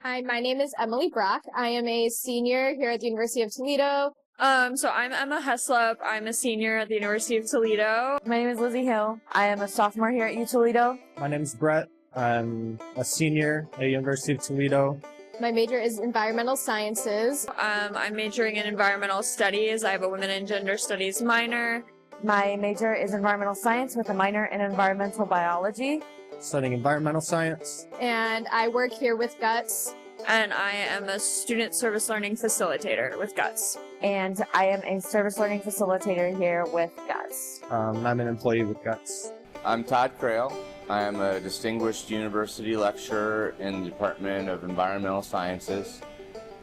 Hi, my name is Emily Brock. I am a senior here at the University of Toledo. So I'm Emma Heslop. I'm a senior at the University of Toledo. My name is Lizzie Hill. I am a sophomore here at UToledo. My name is Brett. I'm a senior at University of Toledo. My major is environmental sciences. I'm majoring in environmental studies. I have a women and gender studies minor. My major is environmental science with a minor in environmental biology. Studying environmental science. And I work here with GUTS. And I am a student service learning facilitator with GUTS. And I am a service learning facilitator here with GUTS. I'm an employee with GUTS. I'm Todd Crail. I am a distinguished university lecturer in the Department of Environmental Sciences,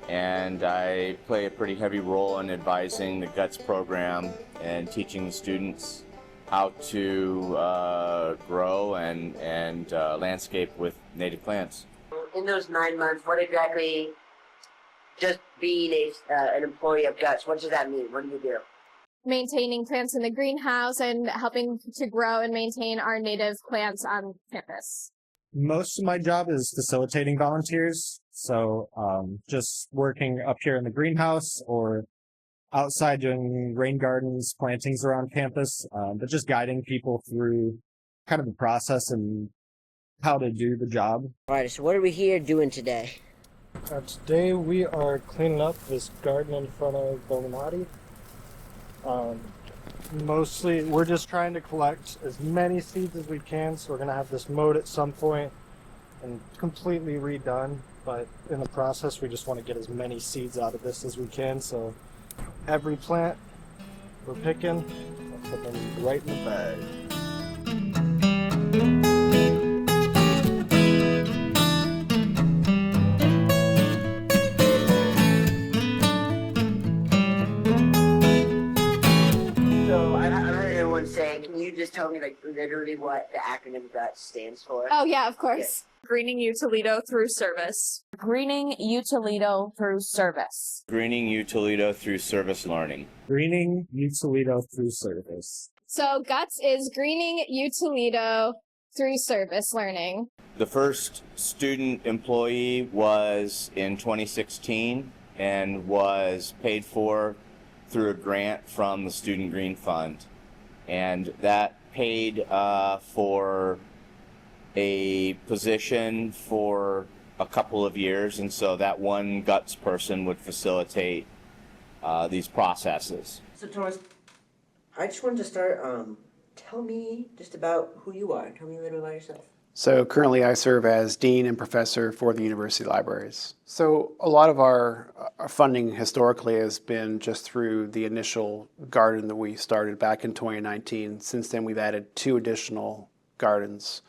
and I play a pretty heavy role in advising the GUTS program and teaching the students how to grow and landscape with native plants. In those 9 months, what exactly, just being an employee of GUTS, what does that mean? What do you do? Maintaining plants in the greenhouse and helping to grow and maintain our native plants on campus. Most of my job is facilitating volunteers. So just working up here in the greenhouse or outside doing rain gardens, plantings around campus, but just guiding people through kind of the process and how to do the job. All right, so what are we here doing today? Today we are cleaning up this garden in front of Illuminati. Mostly we're just trying to collect as many seeds as we can, so we're going to have this mowed at some point and completely redone, but in the process we just want to get as many seeds out of this as we can, so every plant we're picking, we'll put them right in the bag. Can you just tell me, like, literally what the acronym GUTS stands for? Oh, yeah, of course. Greening UToledo through service. Greening UToledo through service. Greening UToledo through service learning. Greening UToledo through service. So GUTS is Greening UToledo through service learning. The first student employee was in 2016 and was paid for through a grant from the Student Green Fund. And that paid for a position for a couple of years, and so that one GUTS person would facilitate these processes. So Thomas, I just wanted to start, tell me just about who you are. Tell me a little about yourself. So currently I serve as Dean and Professor for the University Libraries. So a lot of our funding historically has been just through the initial garden that we started back in 2019. Since then we've added 2 additional gardens.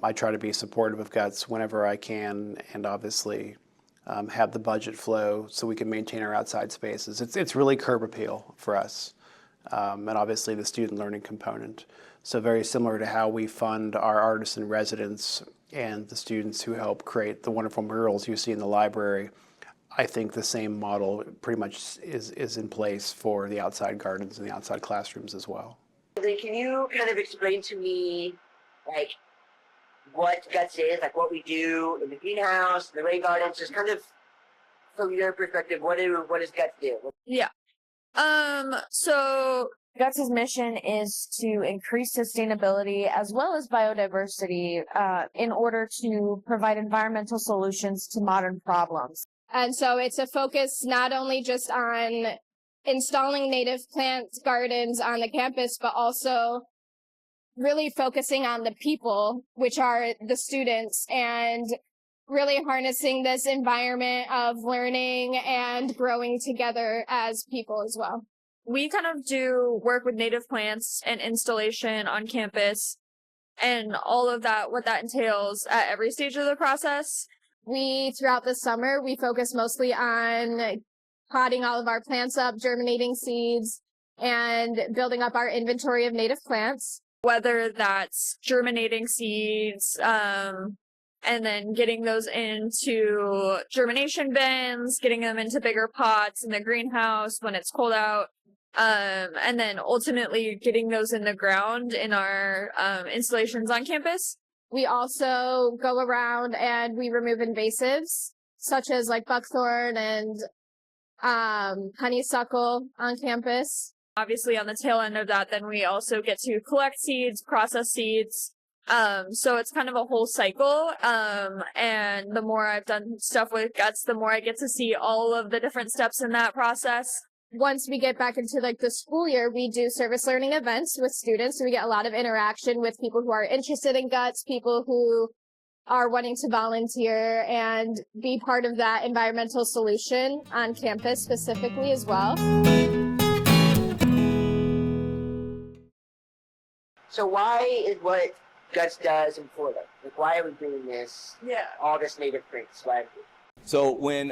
I try to be supportive of GUTS whenever I can, and obviously have the budget flow so we can maintain our outside spaces. It's really curb appeal for us, and obviously the student learning component. So very similar to how we fund our artists in residence and the students who help create the wonderful murals you see in the library, I think the same model pretty much is in place for the outside gardens and the outside classrooms as well. Can you kind of explain to me, like, what GUTS is, like what we do in the greenhouse, the rain gardens, just kind of from your perspective, what does GUTS do? Yeah. So GUTS's mission is to increase sustainability as well as biodiversity in order to provide environmental solutions to modern problems. And so it's a focus not only just on installing native plant gardens on the campus, but also really focusing on the people, which are the students, and really harnessing this environment of learning and growing together as people as well. we kind of do work with native plants and installation on campus and all of that, what that entails at every stage of the process. Throughout the summer, we focus mostly on potting all of our plants up, germinating seeds, and building up our inventory of native plants. Whether that's germinating seeds, and then getting those into germination bins, getting them into bigger pots in the greenhouse when it's cold out, and then ultimately getting those in the ground in our installations on campus. We also go around and we remove invasives. such as like buckthorn and honeysuckle on campus. Obviously, on the tail end of that, then we also get to collect seeds, process seeds. So it's kind of a whole cycle. And the more I've done stuff with guts, the more I get to see all of the different steps in that process. Once we get back into like the school year, we do service learning events with students. So we get a lot of interaction with people who are interested in guts, people who are wanting to volunteer and be part of that environmental solution on campus specifically as well. So why is what Guts does in Florida? Like, why are we doing this? Yeah. All this native drinks. Why? So when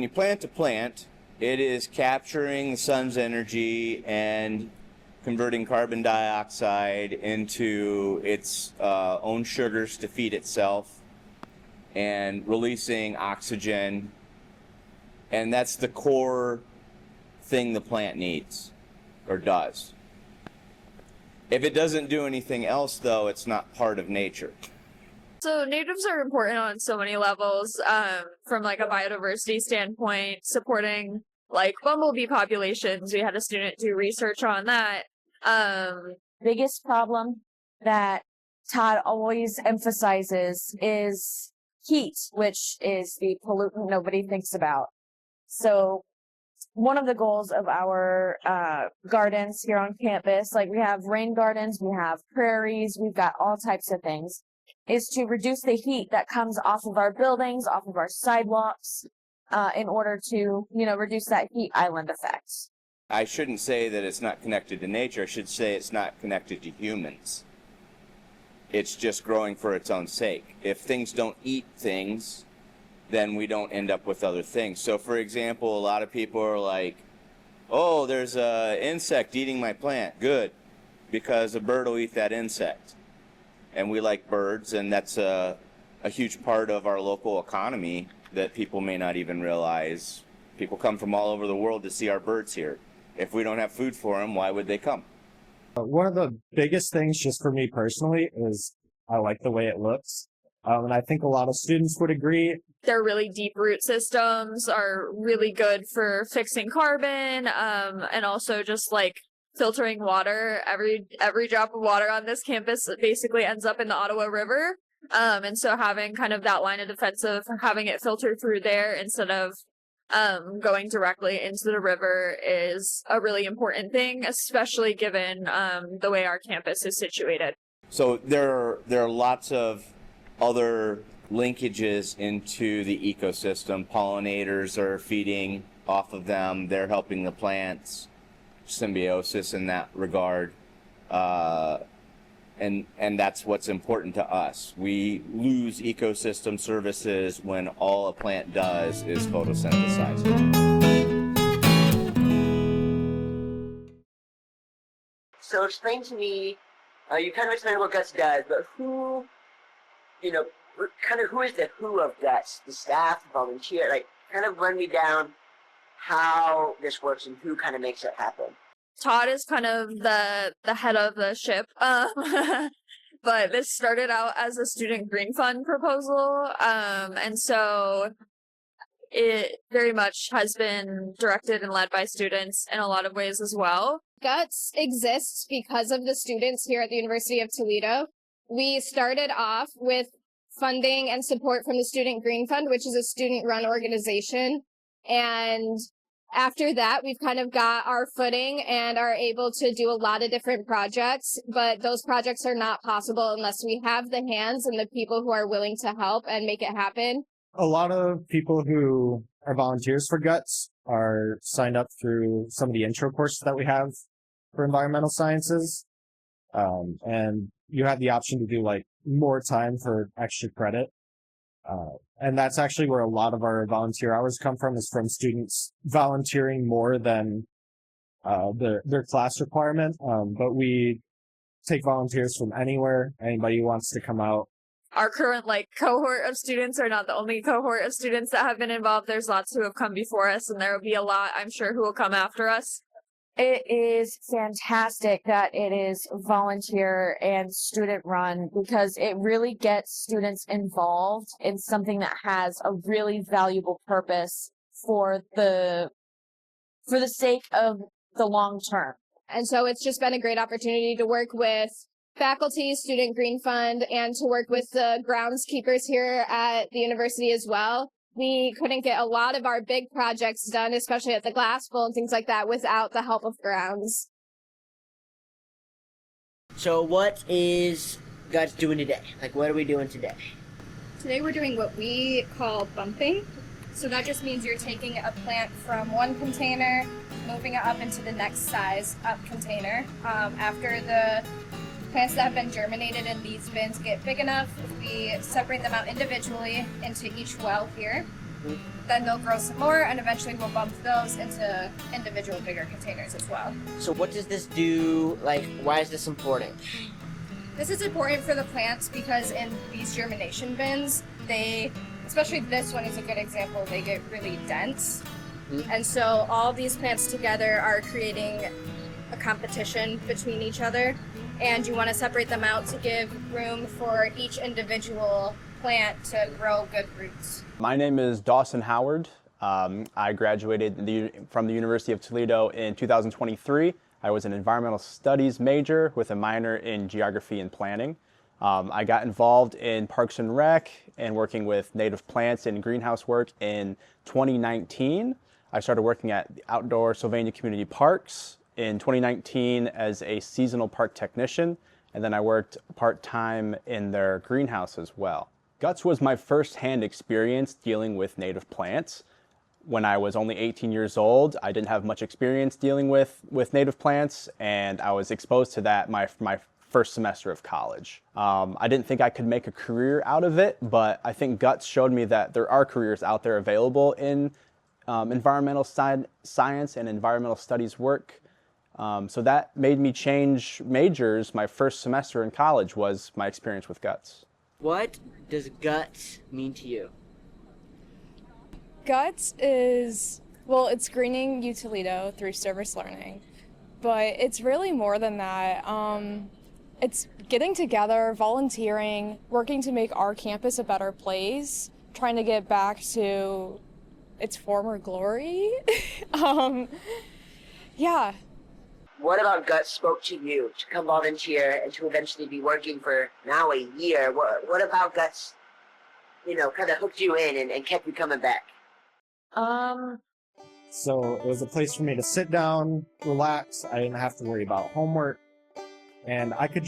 you plant a plant, it is capturing the sun's energy and converting carbon dioxide into its own sugars to feed itself and releasing oxygen. And that's the core thing the plant needs or does. If it doesn't do anything else, though, it's not part of nature. So natives are important on so many levels, from like a biodiversity standpoint, supporting like bumblebee populations. We had a student do research on that. Biggest problem that Todd always emphasizes is heat, which is the pollutant nobody thinks about. So one of the goals of our gardens here on campus, like we have rain gardens, we have prairies, we've got all types of things, is to reduce the heat that comes off of our buildings, off of our sidewalks, in order to, reduce that heat island effect. I shouldn't say that it's not connected to nature. I should say it's not connected to humans. It's just growing for its own sake. If things don't eat things, then we don't end up with other things. So, for example, a lot of people are like, oh, there's an insect eating my plant. Good, because a bird will eat that insect. And we like birds, and that's a huge part of our local economy that people may not even realize. People come from all over the world to see our birds here. If we don't have food for them, why would they come? One of the biggest things, just for me personally, is I like the way it looks. And I think a lot of students would agree. Their really deep root systems are really good for fixing carbon, and also just like filtering water. Every drop of water on this campus basically ends up in the Ottawa River. And so having kind of that line of defense of having it filtered through there instead of going directly into the river is a really important thing, especially given the way our campus is situated. So there are lots of other linkages into the ecosystem. Pollinators are feeding off of them. They're helping the plants. Symbiosis in that regard. And that's what's important to us. We lose ecosystem services when all a plant does is photosynthesize. So explain to me, you kind of explained what Guts does, but who, who is the who of Guts? The staff, the volunteer, like kind of run me down how this works and who kind of makes it happen. Todd is kind of the head of the ship, but this started out as a student green fund proposal, and so it very much has been directed and led by students in a lot of ways as well. Guts exists because of the students here at the University of Toledo. We started off with funding and support from the Student Green Fund, which is a student-run organization, and after that, we've kind of got our footing and are able to do a lot of different projects, but those projects are not possible unless we have the hands and the people who are willing to help and make it happen. A lot of people who are volunteers for Guts are signed up through some of the intro courses that we have for environmental sciences. And you have the option to do like more time for extra credit. And that's actually where a lot of our volunteer hours come from, is from students volunteering more than their class requirement. But we take volunteers from anywhere, anybody who wants to come out. Our current cohort of students are not the only cohort of students that have been involved. There's lots who have come before us, and there will be a lot, I'm sure, who will come after us. It is fantastic that it is volunteer and student run because it really gets students involved in something that has a really valuable purpose for the sake of the long term. And so it's just been a great opportunity to work with faculty, Student Green Fund, and to work with the groundskeepers here at the university as well. We couldn't get a lot of our big projects done, especially at the Glass Bowl and things like that, without the help of grounds. So what is Guts doing today? Like, what are we doing today? Today we're doing what we call bumping. So that just means you're taking a plant from one container, moving it up into the next size up container. After the plants that have been germinated in these bins get big enough, we separate them out individually into each well here. Then they'll grow some more, and eventually we'll bump those into individual bigger containers as well. So what does this do? Like, why is this important? This is important for the plants because in these germination bins, especially this one is a good example, they get really dense. And so all these plants together are creating a competition between each other. And you want to separate them out to give room for each individual plant to grow good roots. My name is Dawson Howard. I graduated from the University of Toledo in 2023. I was an environmental studies major with a minor in geography and planning. I got involved in Parks and Rec and working with native plants and greenhouse work in 2019. I started working at the outdoor Sylvania Community Parks in 2019 as a seasonal park technician, and then I worked part-time in their greenhouse as well. Guts was my first-hand experience dealing with native plants. When I was only 18 years old, I didn't have much experience dealing with native plants, and I was exposed to that my first semester of college. I didn't think I could make a career out of it, but I think Guts showed me that there are careers out there available in environmental science and environmental studies work. So that made me change majors. My first semester in college was my experience with Guts. What does Guts mean to you? Guts is, well, it's greening UToledo through service learning, but it's really more than that. It's getting together, volunteering, working to make our campus a better place, trying to get back to its former glory. Yeah. What about Guts spoke to you to come volunteer and to eventually be working for now a year? What about Guts, kind of hooked you in and kept you coming back? So it was a place for me to sit down, relax. I didn't have to worry about homework. And I could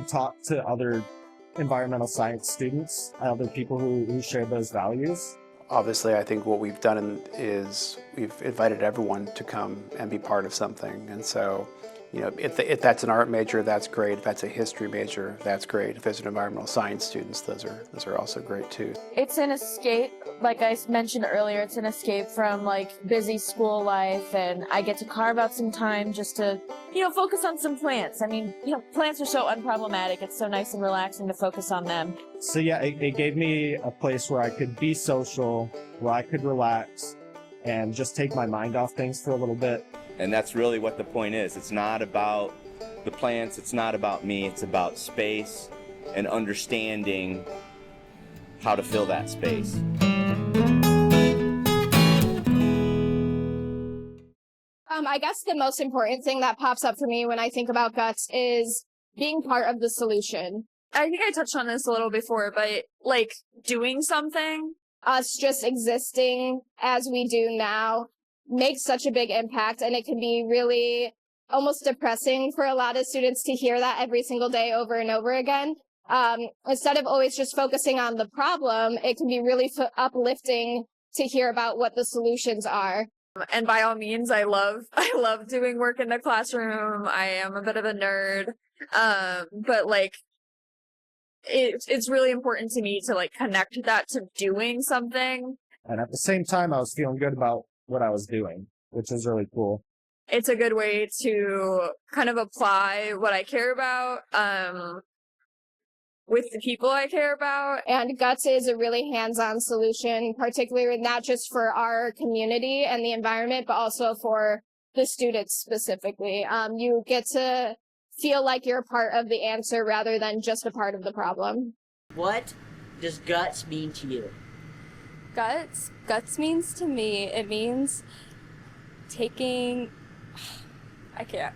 talk to other environmental science students, other people who share those values. Obviously, I think what we've done is we've invited everyone to come and be part of something. And so, if that's an art major, that's great. If that's a history major, that's great. If it's an environmental science students, those are also great too. It's an escape, like I mentioned earlier, it's an escape from busy school life, and I get to carve out some time just to, focus on some plants. I mean, plants are so unproblematic. It's so nice and relaxing to focus on them. So yeah, it gave me a place where I could be social, where I could relax and just take my mind off things for a little bit. And that's really what the point is. It's not about the plants, it's not about me, it's about space and understanding how to fill that space. I guess the most important thing that pops up for me when I think about Guts is being part of the solution. I think I touched on this a little before, but doing something. Us just existing as we do now makes such a big impact, and it can be really almost depressing for a lot of students to hear that every single day over and over again. Instead of always just focusing on the problem, it can be really uplifting to hear about what the solutions are. And by all means, I love doing work in the classroom. I am a bit of a nerd. But it's really important to me to connect that to doing something. And at the same time, I was feeling good about what I was doing, which is really cool. It's a good way to kind of apply what I care about with the people I care about. And Guts is a really hands-on solution, particularly not just for our community and the environment, but also for the students specifically. You get to feel like you're a part of the answer rather than just a part of the problem. What does guts mean to you? Guts means to me, it means taking, I can't.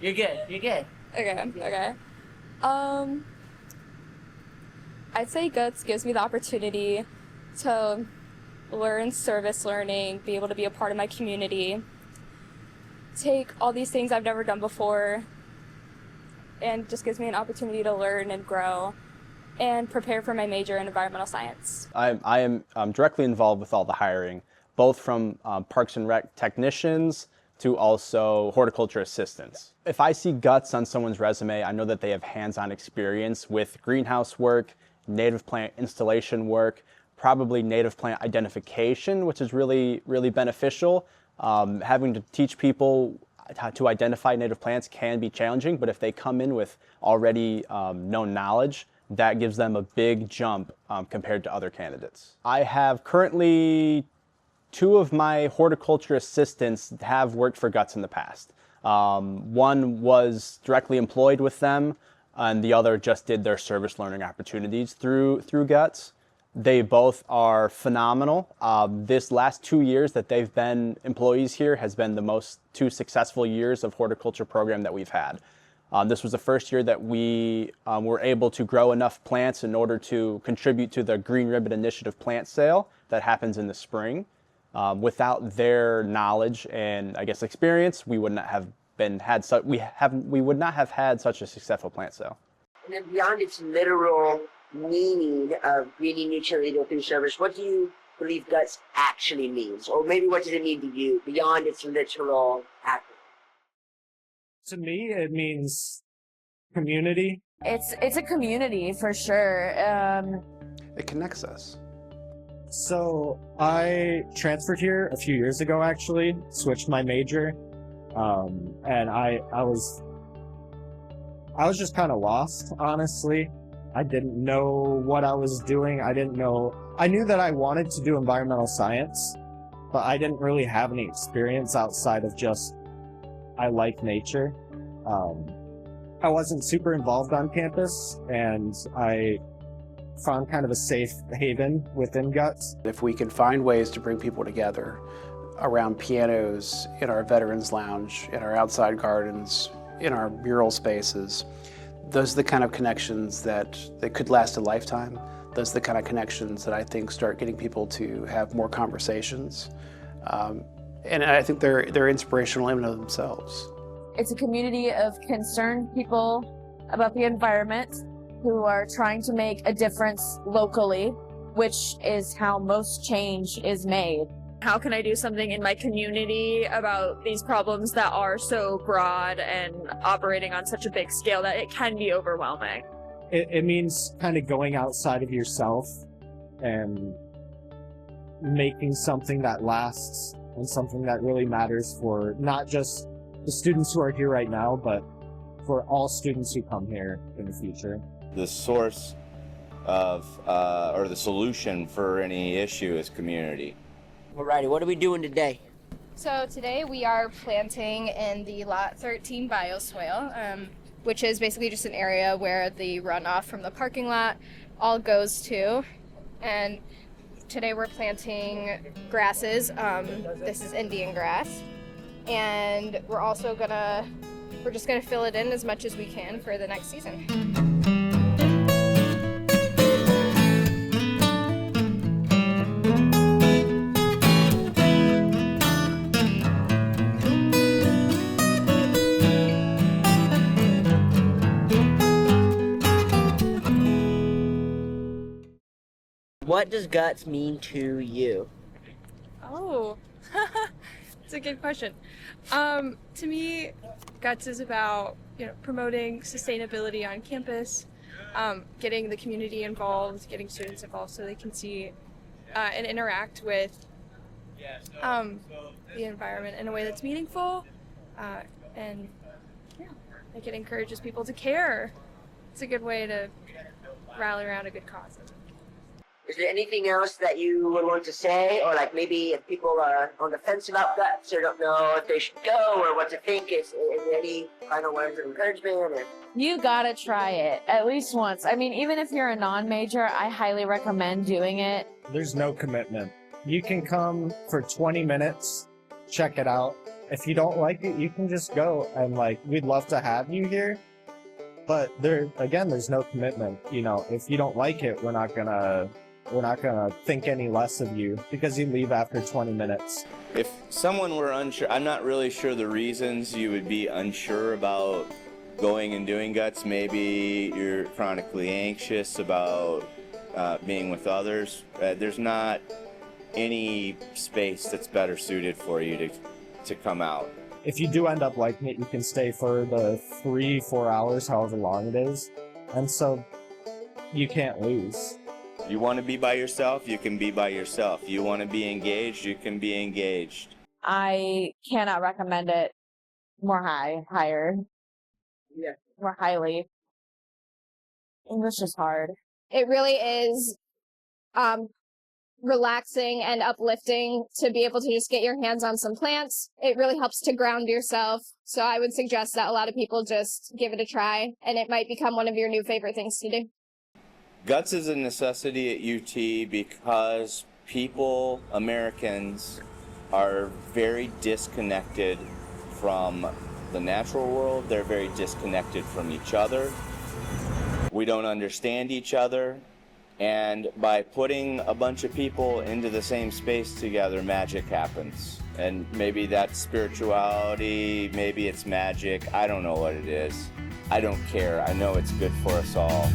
You're good. You're good. Okay. I'd say guts gives me the opportunity to learn service learning, be able to be a part of my community, take all these things I've never done before, and just gives me an opportunity to learn and grow and prepare for my major in environmental science. I am directly involved with all the hiring, both from Parks and Rec technicians to also horticulture assistants. If I see guts on someone's resume, I know that they have hands-on experience with greenhouse work, native plant installation work, probably native plant identification, which is really, really beneficial. Having to teach people how to identify native plants can be challenging, but if they come in with already known knowledge, that gives them a big jump compared to other candidates. I have currently 2 of my horticulture assistants have worked for Guts in the past. One was directly employed with them, and the other just did their service learning opportunities through Guts. They both are phenomenal. This last 2 years that they've been employees here has been the most 2 successful years of horticulture program that we've had. This was the first year that we were able to grow enough plants in order to contribute to the Green Ribbon Initiative plant sale that happens in the spring. Without their knowledge and I guess experience, we would not have had such a successful plant sale. And then beyond its literal meaning of greening UToledo through service, what do you believe guts actually means? Or maybe what does it mean to you beyond its literal act? To me, it means community. It's a community for sure. It connects us. So I transferred here a few years ago, actually, switched my major. And I was just kind of lost, honestly. I didn't know what I was doing. I knew that I wanted to do environmental science, but I didn't really have any experience outside of just, I like nature. I wasn't super involved on campus, and I found kind of a safe haven within Guts. If we can find ways to bring people together around pianos, in our veterans lounge, in our outside gardens, in our mural spaces, those are the kind of connections that could last a lifetime. Those are the kind of connections that I think start getting people to have more conversations. And I think they're inspirational in and of themselves. It's a community of concerned people about the environment who are trying to make a difference locally, which is how most change is made. How can I do something in my community about these problems that are so broad and operating on such a big scale that it can be overwhelming? It means kind of going outside of yourself and making something that lasts and something that really matters for not just the students who are here right now, but for all students who come here in the future. The source of, or the solution for any issue is community. Alrighty, what are we doing today? So today we are planting in the Lot 13 bioswale, which is basically just an area where the runoff from the parking lot all goes to. And today we're planting grasses. This is Indian grass. And we're just gonna fill it in as much as we can for the next season. What does guts mean to you? Oh, it's a good question. To me, Guts is about promoting sustainability on campus, getting the community involved, getting students involved so they can see and interact with the environment in a way that's meaningful, and like it encourages people to care. It's a good way to rally around a good cause. Is there anything else that you would want to say, or like maybe if people are on the fence about guts or don't know if they should go or what to think? Is there any final words of encouragement? Or? You gotta try it at least once. I mean, even if you're a non-major, I highly recommend doing it. There's no commitment. You can come for 20 minutes, check it out. If you don't like it, you can just go, and like, we'd love to have you here. But there's no commitment. You know, if you don't like it, we're not gonna think any less of you because you leave after 20 minutes. If someone were unsure, I'm not really sure the reasons you would be unsure about going and doing guts. Maybe you're chronically anxious about being with others. There's not any space that's better suited for you to come out. If you do end up liking it, you can stay for the 3-4 hours, however long it is. And so you can't lose. You want to be by yourself, you can be by yourself. You want to be engaged, you can be engaged. I cannot recommend it higher. Yeah. More highly. English is hard. It really is relaxing and uplifting to be able to just get your hands on some plants. It really helps to ground yourself. So I would suggest that a lot of people just give it a try, and it might become one of your new favorite things to do. Guts is a necessity at UT because people, Americans, are very disconnected from the natural world. They're very disconnected from each other. We don't understand each other. And by putting a bunch of people into the same space together, magic happens. And maybe that's spirituality, maybe it's magic. I don't know what it is. I don't care. I know it's good for us all.